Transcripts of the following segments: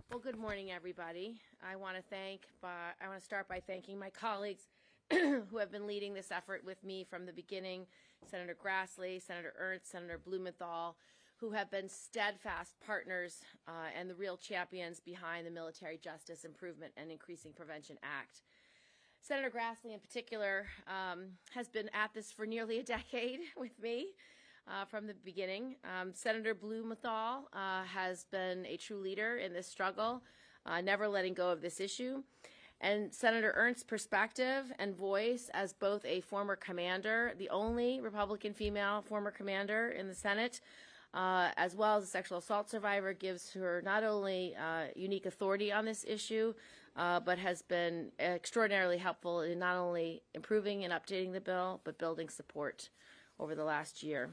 Well, good morning, everybody. I want to start by thanking my colleagues who have been leading this effort with me from the beginning, Senator Grassley, Senator Ernst, Senator Blumenthal, who have been steadfast partners and the real champions behind the Military Justice Improvement and Increasing Prevention Act. Senator Grassley, in particular, has been at this for nearly a decade with me. From the beginning. Senator Blumenthal has been a true leader in this struggle, never letting go of this issue. And Senator Ernst's perspective and voice as both a former commander, the only Republican female former commander in the Senate, as well as a sexual assault survivor, gives her not only unique authority on this issue, but has been extraordinarily helpful in not only improving and updating the bill, but building support over the last year.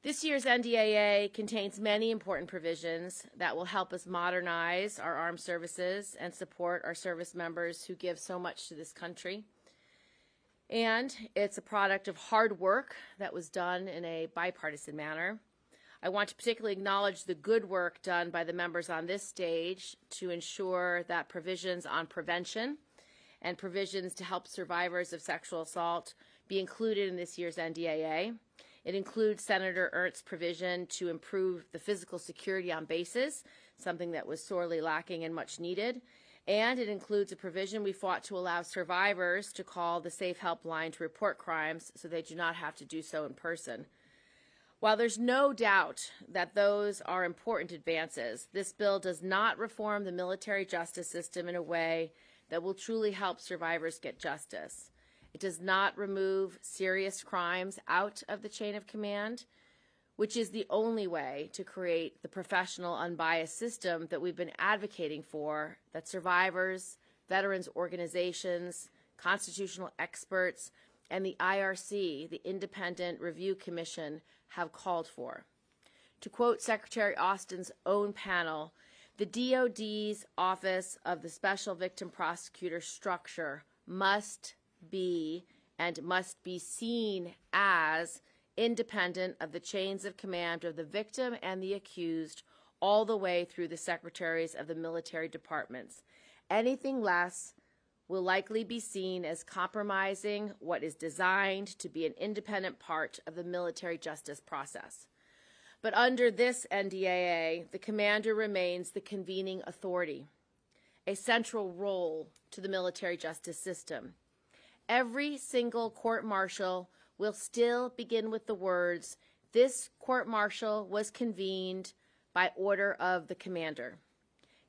This year's NDAA contains many important provisions that will help us modernize our armed services and support our service members who give so much to this country. And it's a product of hard work that was done in a bipartisan manner. I want to particularly acknowledge the good work done by the members on this stage to ensure that provisions on prevention and provisions to help survivors of sexual assault be included in this year's NDAA. It includes Senator Ernst's provision to improve the physical security on bases, something that was sorely lacking and much needed. And it includes a provision we fought to allow survivors to call the Safe Helpline to report crimes so they do not have to do so in person. While there's no doubt that those are important advances, this bill does not reform the military justice system in a way that will truly help survivors get justice. It does not remove serious crimes out of the chain of command, which is the only way to create the professional, unbiased system that we've been advocating for, that survivors, veterans organizations, constitutional experts, and the IRC, the Independent Review Commission, have called for. To quote Secretary Austin's own panel, the DOD's Office of the Special Victim Prosecutor structure must be seen as independent of the chains of command of the victim and the accused all the way through the secretaries of the military departments. Anything less will likely be seen as compromising what is designed to be an independent part of the military justice process. But under this NDAA, the commander remains the convening authority, a central role to the military justice system. Every single court-martial will still begin with the words, "This court-martial was convened by order of the commander."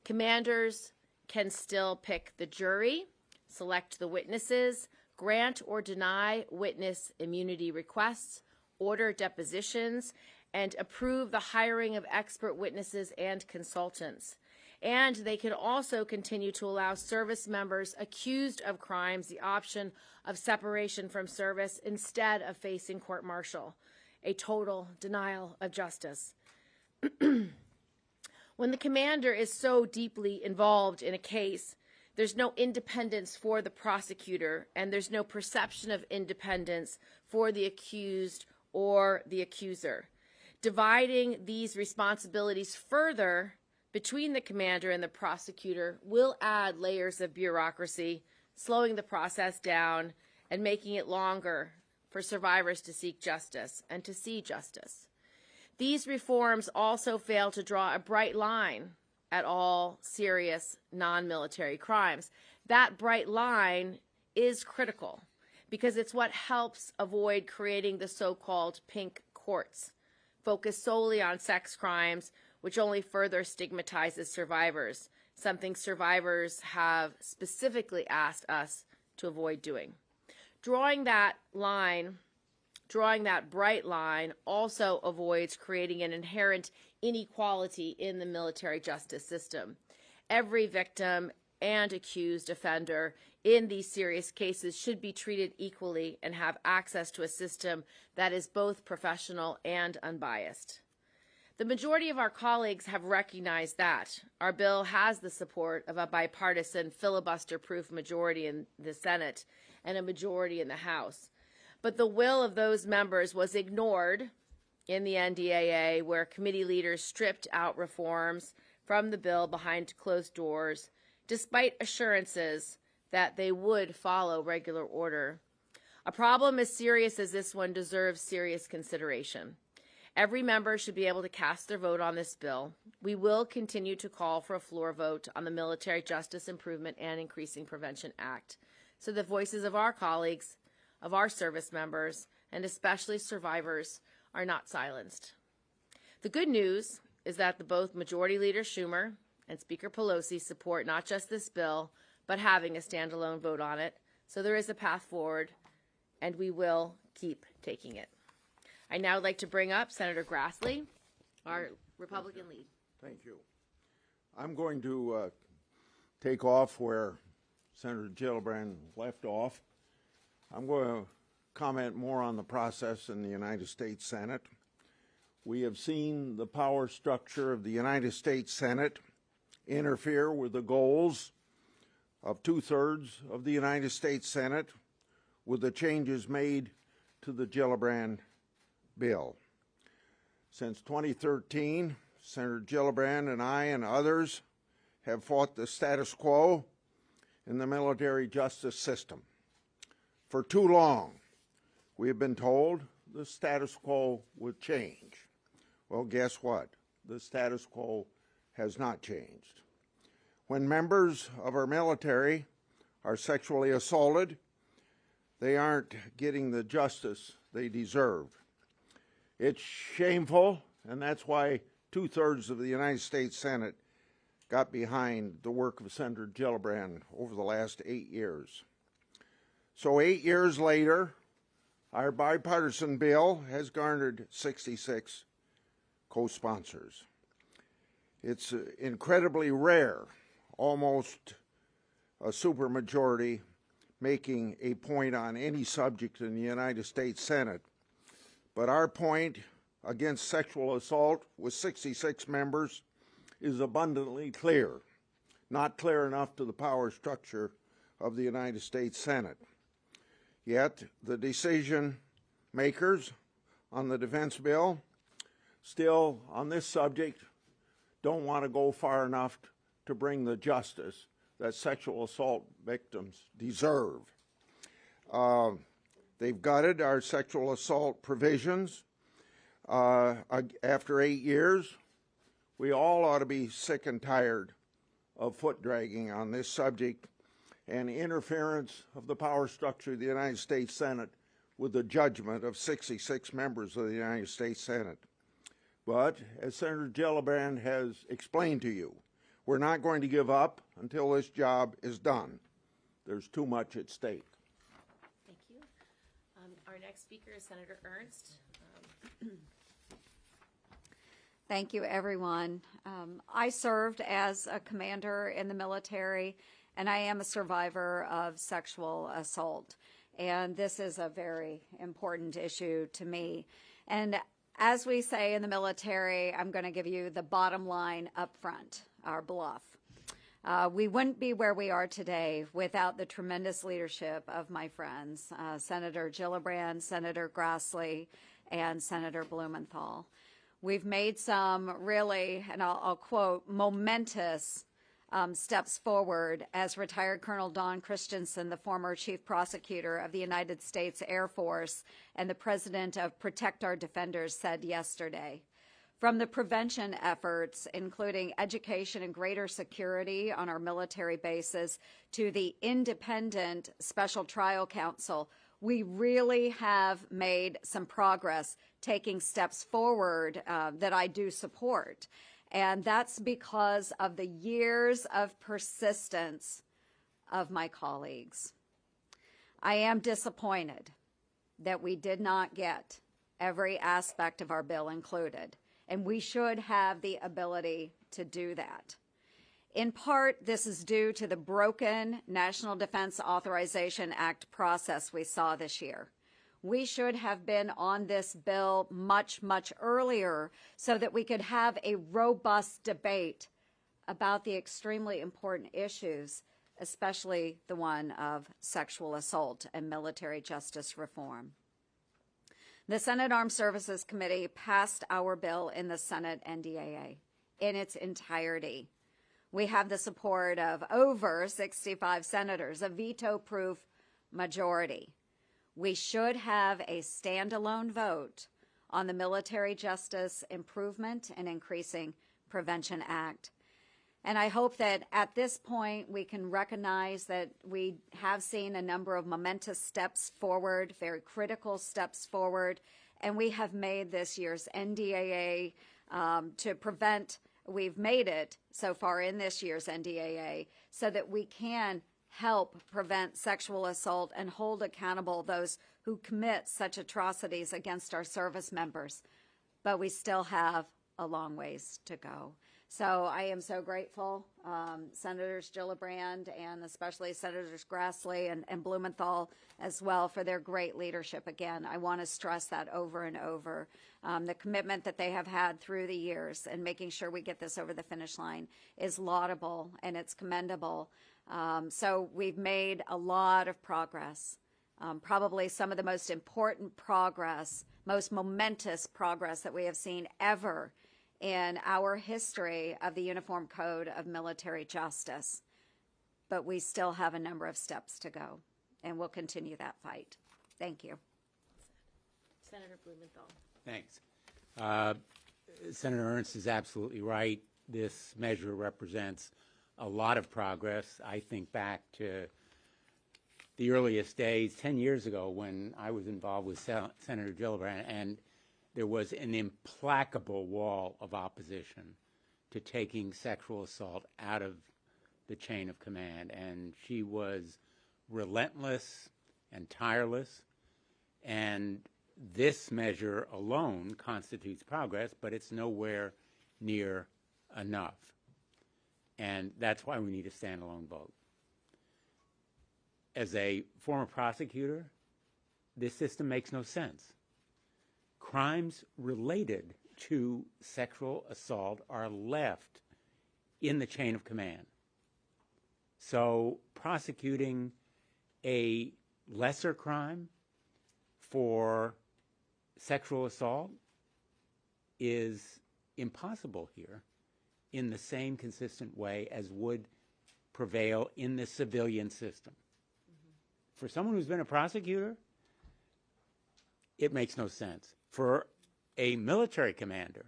Commanders can still pick the jury, select the witnesses, grant or deny witness immunity requests, order depositions, and approve the hiring of expert witnesses and consultants. And they can also continue to allow service members accused of crimes the option of separation from service instead of facing court-martial, a total denial of justice. When the commander is so deeply involved in a case, there's no independence for the prosecutor, and there's no perception of independence for the accused or the accuser. Dividing these responsibilities further between the commander and the prosecutor will add layers of bureaucracy, slowing the process down and making it longer for survivors to seek justice and to see justice. These reforms also fail to draw a bright line at all serious non-military crimes. That bright line is critical because it's what helps avoid creating the so-called pink courts, focused solely on sex crimes, which only further stigmatizes survivors, something survivors have specifically asked us to avoid doing. Drawing that bright line also avoids creating an inherent inequality in the military justice system. Every victim and accused offender in these serious cases should be treated equally and have access to a system that is both professional and unbiased. The majority of our colleagues have recognized that. Our bill has the support of a bipartisan filibuster-proof majority in the Senate and a majority in the House. But the will of those members was ignored in the NDAA where committee leaders stripped out reforms from the bill behind closed doors, despite assurances that they would follow regular order. A problem as serious as this one deserves serious consideration. Every member should be able to cast their vote on this bill. We will continue to call for a floor vote on the Military Justice Improvement and Increasing Prevention Act, so the voices of our colleagues, of our service members, and especially survivors are not silenced. The good news is that both Majority Leader Schumer and Speaker Pelosi support not just this bill, but having a standalone vote on it. So there is a path forward, and we will keep taking it. I now would like to bring up Senator Grassley, our Republican lead. Thank you. I'm going to take off where Senator Gillibrand left off. I'm going to comment more on the process in the United States Senate. We have seen the power structure of the United States Senate interfere with the goals of 2/3 of the United States Senate with the changes made to the Gillibrand bill. Since 2013, Senator Gillibrand and I and others have fought the status quo in the military justice system. For too long, we have been told the status quo would change. Well, guess what? The status quo has not changed. When members of our military are sexually assaulted, they aren't getting the justice they deserve. It's shameful, and that's why 2/3 of the United States Senate got behind the work of Senator Gillibrand over the last 8 years. So 8 years later, our bipartisan bill has garnered 66 co-sponsors. It's incredibly rare, almost a supermajority making a point on any subject in the United States Senate. But our point against sexual assault with 66 members is abundantly clear, not clear enough to the power structure of the United States Senate. Yet the decision makers on the defense bill still on this subject don't want to go far enough to bring the justice that sexual assault victims deserve. They've gutted our sexual assault provisions. After 8 years, we all ought to be sick and tired of foot dragging on this subject and interference of the power structure of the United States Senate with the judgment of 66 members of the United States Senate. But as Senator Gillibrand has explained to you, we're not going to give up until this job is done. There's too much at stake. Thank you. Our next speaker is Senator Ernst. Thank you, everyone. I served as a commander in the military, and I am a survivor of sexual assault. And this is a very important issue to me. And as we say in the military, I'm going to give you the bottom line up front, our bluff. We wouldn't be where we are today without the tremendous leadership of my friends, Senator Gillibrand, Senator Grassley, and Senator Blumenthal. We've made some really, and I'll quote, momentous steps forward as retired Colonel Don Christensen, the former chief prosecutor of the United States Air Force and the president of Protect Our Defenders, said yesterday. From the prevention efforts, including education and greater security on our military bases, to the independent special trial counsel, we really have made some progress, taking steps forward that I do support. And that's because of the years of persistence of my colleagues. I am disappointed that we did not get every aspect of our bill included, and we should have the ability to do that. In part, this is due to the broken National Defense Authorization Act process we saw this year. We should have been on this bill much, much earlier so that we could have a robust debate about the extremely important issues, especially the one of sexual assault and military justice reform. The Senate Armed Services Committee passed our bill in the Senate NDAA in its entirety. We have the support of over 65 senators, a veto-proof majority. We should have a standalone vote on the Military Justice Improvement and Increasing Prevention Act. And I hope that at this point we can recognize that we have seen a number of momentous steps forward, very critical steps forward, and we have made this year's NDAA to prevent, we've made it so far in this year's NDAA so that we can help prevent sexual assault and hold accountable those who commit such atrocities against our service members. But we still have a long ways to go. So I am so grateful, Senators Gillibrand and especially Senators Grassley and Blumenthal as well for their great leadership. Again, I want to stress that over and over. The commitment that they have had through the years and making sure we get this over the finish line is laudable and it's commendable. So we've made a lot of progress. Probably some of the most important progress, most momentous progress that we have seen ever in our history of the Uniform Code of Military Justice. But we still have a number of steps to go, and we'll continue that fight. Thank you. Senator Blumenthal. Thanks. Senator Ernst is absolutely right. This measure represents a lot of progress. I think back to the earliest days, 10 years ago, when I was involved with Senator Gillibrand, and there was an implacable wall of opposition to taking sexual assault out of the chain of command. And she was relentless and tireless. And this measure alone constitutes progress, but it's nowhere near enough. And that's why we need a standalone vote. As a former prosecutor, this system makes no sense. Crimes related to sexual assault are left in the chain of command. So prosecuting a lesser crime for sexual assault is impossible here in the same consistent way as would prevail in the civilian system. For someone who's been a prosecutor, it makes no sense. For a military commander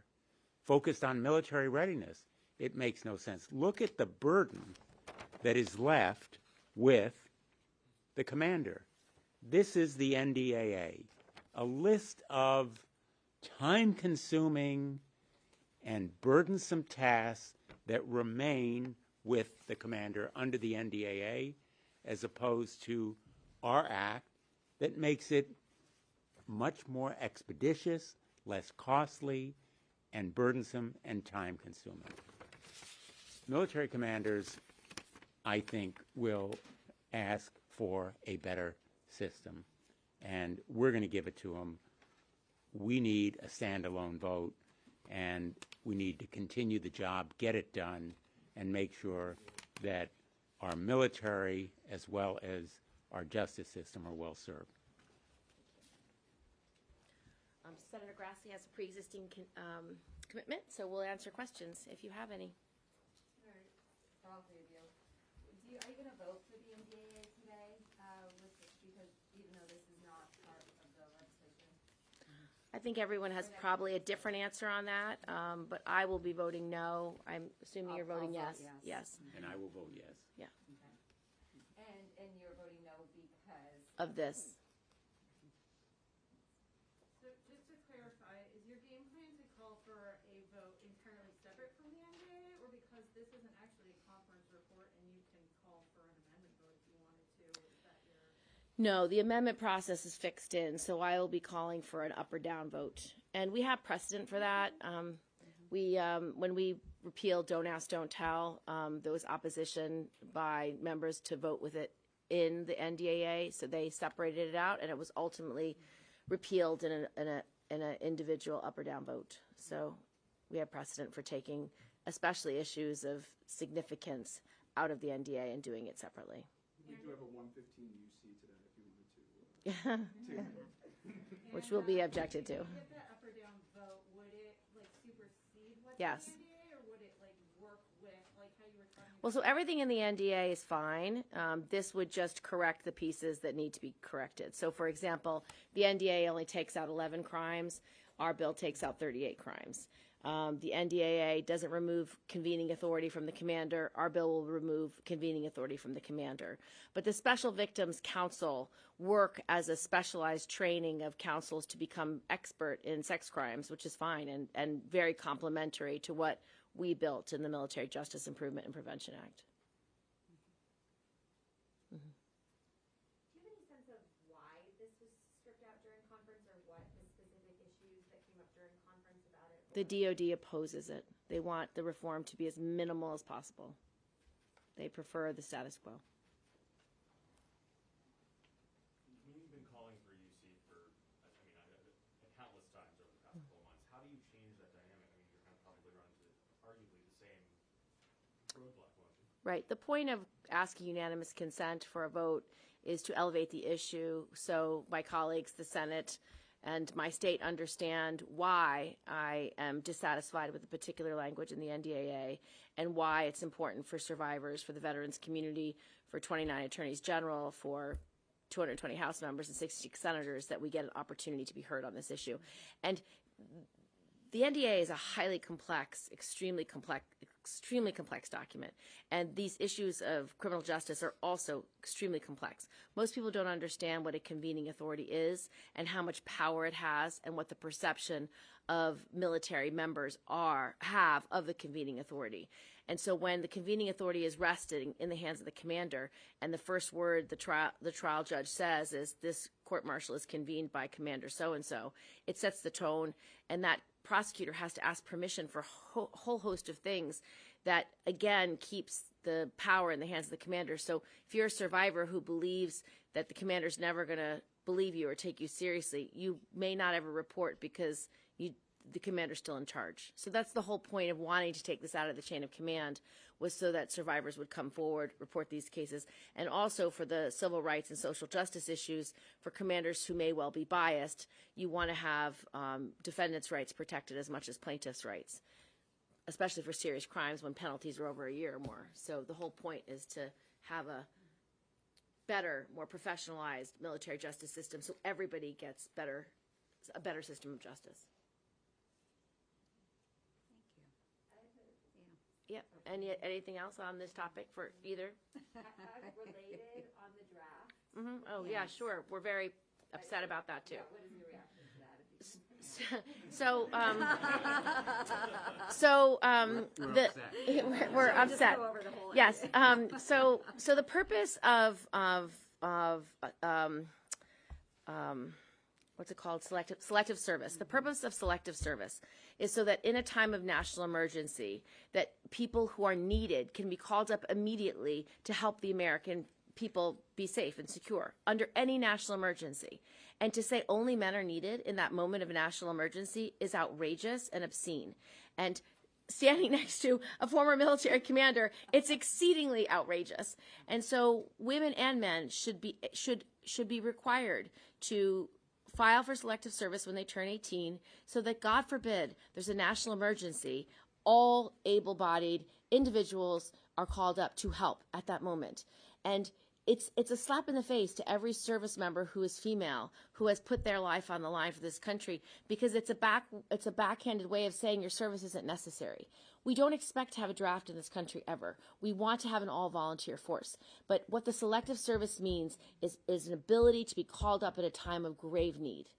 focused on military readiness, it makes no sense. Look at the burden that is left with the commander. This is the NDAA, a list of time-consuming and burdensome tasks that remain with the commander under the NDAA, as opposed to our act that makes it much more expeditious, less costly, and burdensome and time-consuming. Military commanders, I think, will ask for a better system, and we're going to give it to them. We need a standalone vote, and we need to continue the job, get it done, and make sure that our military as well as our justice system are well served. Senator Grassley has a pre-existing commitment, so we'll answer questions if you have any. All right. All three of you. Are you going to vote for the NDAA today? Because even though this is not part of the legislation? I think everyone has probably a different answer on that, but I will be voting no. I'm assuming you're voting I'll yes. vote Yes. And I will vote yes. Yeah. Okay. And you're voting no because? Of this. So just to clarify, is your game plan to call for a vote entirely separate from the NDAA, or because this isn't actually a conference report and you can call for an amendment vote if you wanted to? Is that your... No, the amendment process is fixed in, so I will be calling for an up or down vote. And we have precedent for that. When we repealed Don't Ask, Don't Tell, there was opposition by members to vote with it in the NDAA, so they separated it out, and it was ultimately repealed in an individual up or down vote. So we have precedent for taking especially issues of significance out of the NDA and doing it separately. We do have a 115 UC to that if you wanted to. which will be objected to. If you get that up or down vote, would it like supersede what's Yes. in the NDA, or would it like work with like how you were talking Well, so everything in the NDA is fine. This would just correct the pieces that need to be corrected. So, for example, the NDA only takes out 11 crimes. Our bill takes out 38 crimes. The NDAA doesn't remove convening authority from the commander. Our bill will remove convening authority from the commander. But the Special Victims Council work as a specialized training of counsels to become expert in sex crimes, which is fine and very complementary to what we built in the Military Justice Improvement and Prevention Act. Do you have any sense of why this was stripped out during conference, or what the specific issues that came up during conference about it? The DoD opposes it. They want the reform to be as minimal as possible. They prefer the status quo. You've been calling for UC for, countless times over the past couple of months. How do you change that dynamic? I mean, you're going to probably run into arguably the same roadblock, won't you? Right. The point of asking unanimous consent for a vote is to elevate the issue so my colleagues, the Senate, and my state understand why I am dissatisfied with the particular language in the NDAA and why it's important for survivors, for the veterans community, for 29 attorneys general, for 220 House members and 66 senators that we get an opportunity to be heard on this issue. And the NDA is a highly complex, extremely complex document. And these issues of criminal justice are also extremely complex. Most people don't understand what a convening authority is and how much power it has and what the perception of military members have of the convening authority. And so when the convening authority is resting in the hands of the commander and the first word the trial judge says is this court-martial is convened by Commander so-and-so, it sets the tone, and that prosecutor has to ask permission for a whole host of things that, again, keeps the power in the hands of the commander. So if you're a survivor who believes that the commander's never going to believe you or take you seriously, you may not ever report because the commander's still in charge. So that's the whole point of wanting to take this out of the chain of command, was so that survivors would come forward, report these cases, and also for the civil rights and social justice issues, for commanders who may well be biased, you want to have defendants' rights protected as much as plaintiffs' rights, especially for serious crimes when penalties are over a year or more. So the whole point is to have a better, more professionalized military justice system so everybody gets a better system of justice. Yep. Anything else on this topic for either? Related on the draft. Oh, yeah, sure. We're very upset about that, too. What is your reaction to that? We're upset. Yes. So the purpose of what's it called? Selective service. The purpose of selective service is so that in a time of national emergency, that people who are needed can be called up immediately to help the American people be safe and secure under any national emergency. And to say only men are needed in that moment of a national emergency is outrageous and obscene. And standing next to a former military commander, it's exceedingly outrageous. And so women and men should be required to file for selective service when they turn 18, so that, God forbid, there's a national emergency, all able-bodied individuals are called up to help at that moment. And it's a slap in the face to every service member who is female, who has put their life on the line for this country, because it's a backhanded way of saying your service isn't necessary. We don't expect to have a draft in this country ever. We want to have an all-volunteer force. But what the selective service means is an ability to be called up at a time of grave need.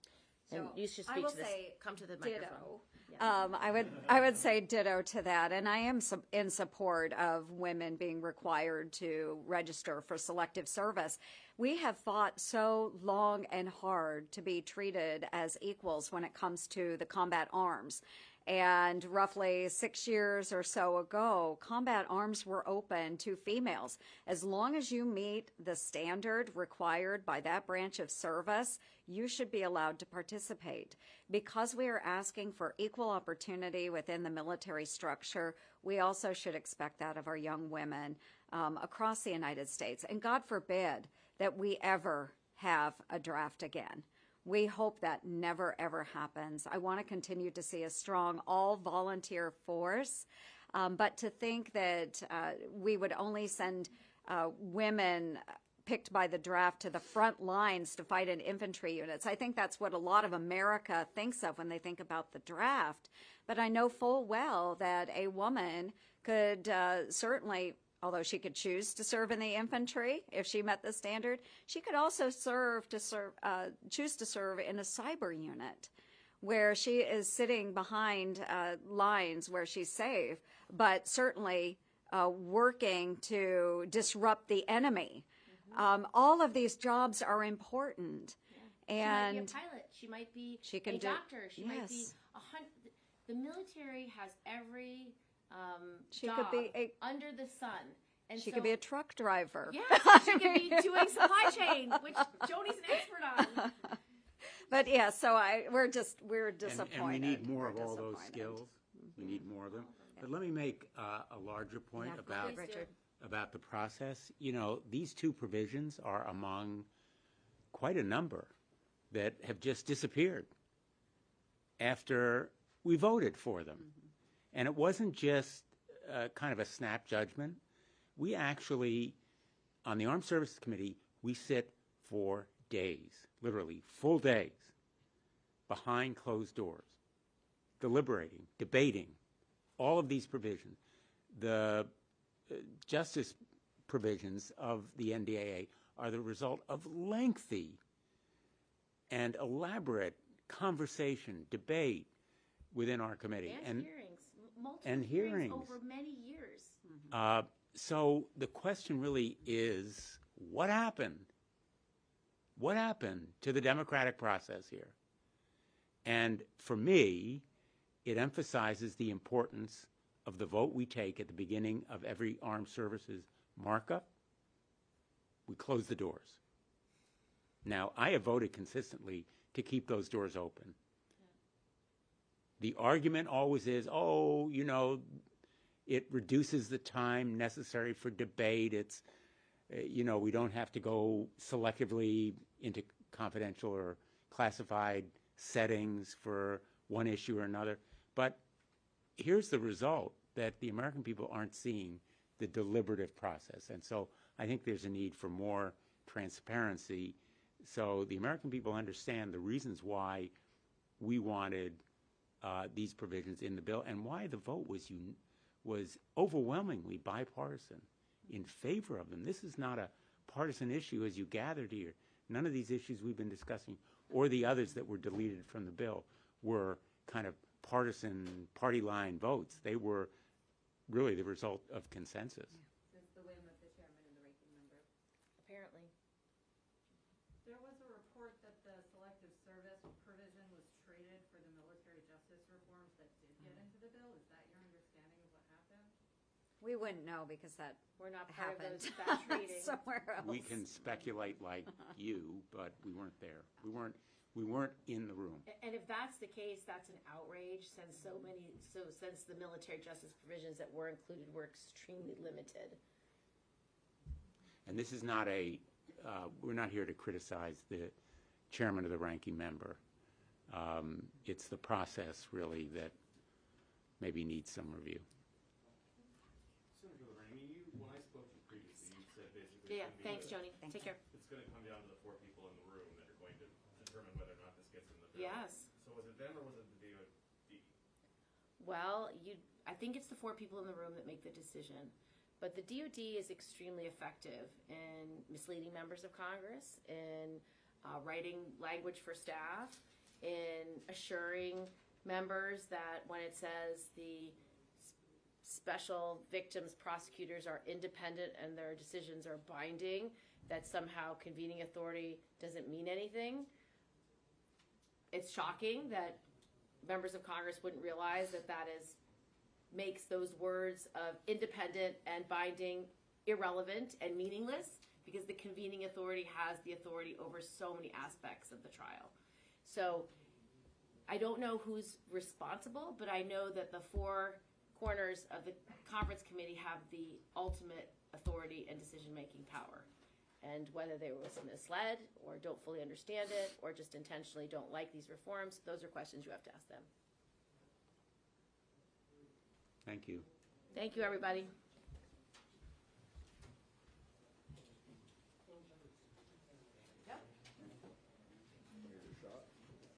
And you should speak to this. Come to the microphone. I would say ditto to that, and I am in support of women being required to register for selective service. We have fought so long and hard to be treated as equals when it comes to the combat arms. And roughly 6 years or so ago, combat arms were open to females. As long as you meet the standard required by that branch of service, you should be allowed to participate. Because we are asking for equal opportunity within the military structure, we also should expect that of our young women across the United States. And God forbid that we ever have a draft again. We hope that never, ever happens. I want to continue to see a strong all-volunteer force, but to think that we would only send women picked by the draft to the front lines to fight in infantry units. I think that's what a lot of America thinks of when they think about the draft. But I know full well that a woman could certainly, although she could choose to serve in the infantry if she met the standard, she could also choose to serve in a cyber unit where she is sitting behind lines where she's safe, but certainly working to disrupt the enemy. All of these jobs are important. And she might be a pilot. She might be a do, doctor. She might be yes. The military has every She job could be under the sun. And She so, could be a truck driver. Yeah, she could be doing supply chain, which Joni's an expert on. But yeah, so we're disappointed. And we need more of We're all those disappointed. skills. We need more of them. But let me make a larger point Yeah, about please do. about the process. You know, these two provisions are among quite a number that have just disappeared after we voted for them. And it wasn't just kind of a snap judgment. We actually, on the Armed Services Committee, we sit for days, literally full days, behind closed doors, deliberating, debating all of these provisions. The justice provisions of the NDAA are the result of lengthy and elaborate conversation, debate within our committee. And hearings. Multiple and hearings. over many years. So the question really is, what happened? What happened to the democratic process here? And for me, it emphasizes the importance of the vote we take at the beginning of every armed services markup. We close the doors. Now, I have voted consistently to keep those doors open. The argument always is, oh, you know, it reduces the time necessary for debate. It's, you know, we don't have to go selectively into confidential or classified settings for one issue or another. But here's the result, that the American people aren't seeing the deliberative process. And so I think there's a need for more transparency so the American people understand the reasons why we wanted these provisions in the bill and why the vote was overwhelmingly bipartisan in favor of them. This is not a partisan issue, as you gathered here. None of these issues we've been discussing or the others that were deleted from the bill were kind of partisan party line votes. They were really the result of consensus. Since the whim of the chairman and the ranking member. Apparently. There was a report that the selective service provision was traded for the military justice reforms that did get into the bill. Is that your understanding of what happened? We wouldn't know because that We're not part happened of that trading. somewhere else. We can speculate like you, but we weren't there. We weren't in the room. And if that's the case, that's an outrage since since the military justice provisions that were included were extremely limited. And this is not we're not here to criticize the chairman or the ranking member. It's the process, really, that maybe needs some review. Senator Gillibrand, I mean, when I spoke to you previously, you said basically Yeah, thanks, Joni. Take care. it's going to come down to the 4 people in the room that are going to determine whether or not this gets in the bill. Yes. So was it them or was it the DOD? Well, I think it's the 4 people in the room that make the decision. But the DOD is extremely effective in misleading members of Congress, in writing language for staff, in assuring members that when it says the special victims prosecutors are independent and their decisions are binding, that somehow convening authority doesn't mean anything. It's shocking that members of Congress wouldn't realize that makes those words of independent and binding irrelevant and meaningless, because the convening authority has the authority over so many aspects of the trial. So I don't know who's responsible, but I know that the 4 corners of the conference committee have the ultimate authority and decision-making power. And whether they were misled or don't fully understand it or just intentionally don't like these reforms, those are questions you have to ask them. Thank you. Thank you, everybody. Shot.